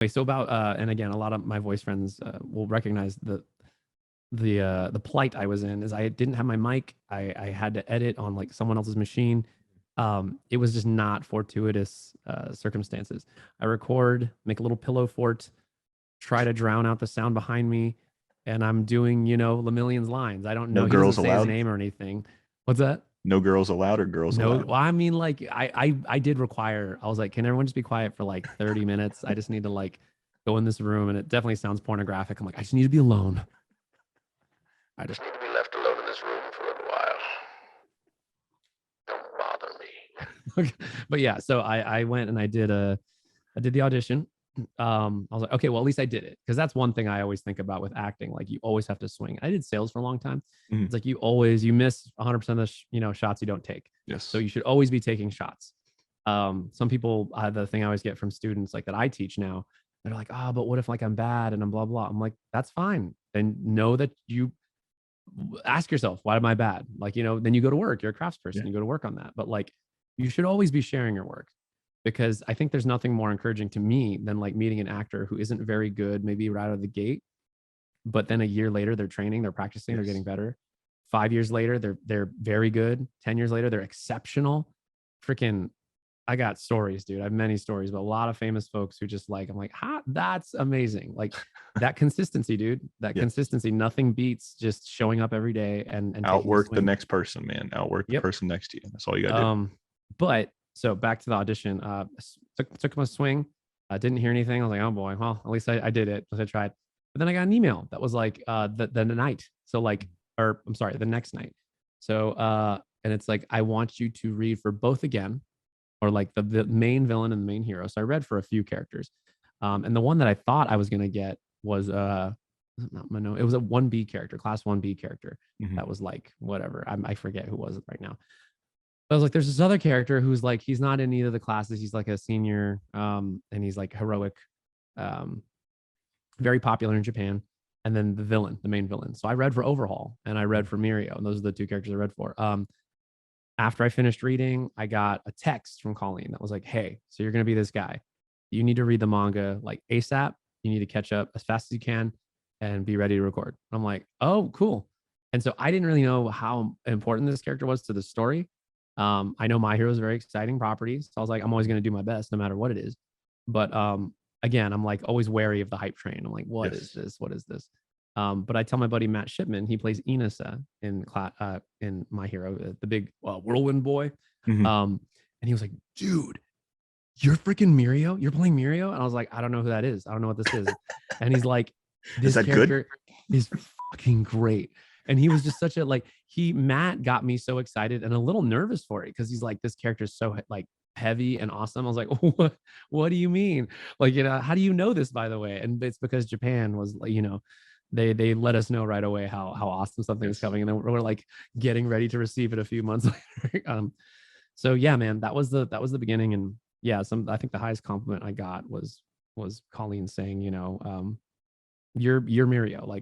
Okay, so about and again, a lot of my voice friends will recognize the plight I was in is I didn't have my mic. I had to edit on like someone else's machine. It was just not fortuitous circumstances. I record, make a little pillow fort, try to drown out the sound behind me, and I'm doing, Lemillion's lines. I don't No know. He doesn't girls say his allowed. name or anything. What's that? No girls allowed or girls No, allowed. well, I mean, like, I did require. I was like, can everyone just be quiet for like 30 minutes? I just need to like go in this room, and it definitely sounds pornographic. I'm like, I just need to be alone. I just need to be left alone in this room for a little while. Don't bother me. But yeah, so I went and I did the audition. I was like, okay, well, at least I did it. Because that's one thing I always think about with acting. Like you always have to swing. I did sales for a long time. Mhm. It's like you miss 100% of the shots you don't take. So Yes. you should always be taking shots. Some people, the thing I always get from students like that I teach now, they're like, oh, but what if like I'm bad and I'm blah blah. I'm like, that's fine. Then know that you ask yourself, why am I bad? Like, then you go to work. You're a craftsperson. Yeah. You go to work on that. But like, you should always be sharing your work because I think there's nothing more encouraging to me than like meeting an actor who isn't very good, maybe right out of the gate, but then a year later they're training, they're practicing, they're getting Yes. better. 5 years later, they're very good. 10 years later, they're exceptional. Freaking, I got stories, dude. I have many stories, but a lot of famous folks who just like, I'm like, that's amazing. Like that consistency, dude. That Yes. consistency. Nothing beats just showing up every day and taking a Outwork the swing. next person, man. Outwork the Yep. person next to you. That's all you gotta do. But so back to the audition. Took my swing. I didn't hear anything. I was like, oh boy, well, at least I did it. At least I tried. But then I got an email that was like the night. So like, or I'm sorry, the next night. So and it's like, I want you to read for both again, or like the main villain and the main hero. So I read for a few characters. And the one that I thought I was gonna get was it was a 1B character, class 1B character. Mhm. That was like whatever. I forget who was it right now. I was like, there's this other character who's like, he's not in either of the classes. He's like a senior, and he's like heroic, um, very popular in Japan. And then the villain, the main villain. So I read for Overhaul and I read for Mirio, and those are the two characters I read for. After I finished reading, I got a text from Colleen that was like, "Hey, so you're gonna be this guy. You need to read the manga like ASAP. You need to catch up as fast as you can, and be ready to record." I'm like, "Oh, cool." And so I didn't really know how important this character was to the story. I know My Hero is a very exciting property, so I was like, I'm always going to do my best no matter what it is. But again, I'm like always wary of the hype train. I'm like, what is Yes. this? What is this? But I tell my buddy Matt Shipman, he plays Inasa in My Hero, the big whirlwind boy. Mhm. And he was like, dude, you're freaking Mirio? You're playing Mirio? And I was like, I don't know who that is. I don't know what this is. And he's like, Is this that good? character is fucking great. And he was just such a like Matt got me so excited and a little nervous for it because he's like, this character is so like heavy and awesome. I was like, what do you mean? Like, how do you know this, by the way? And it's because Japan was like, they let us know right away how awesome something is Yes. coming. And then we're like getting ready to receive it a few months later. So yeah, man, that was the beginning. And yeah, I think the highest compliment I got was Colleen saying, you're Mirio. Like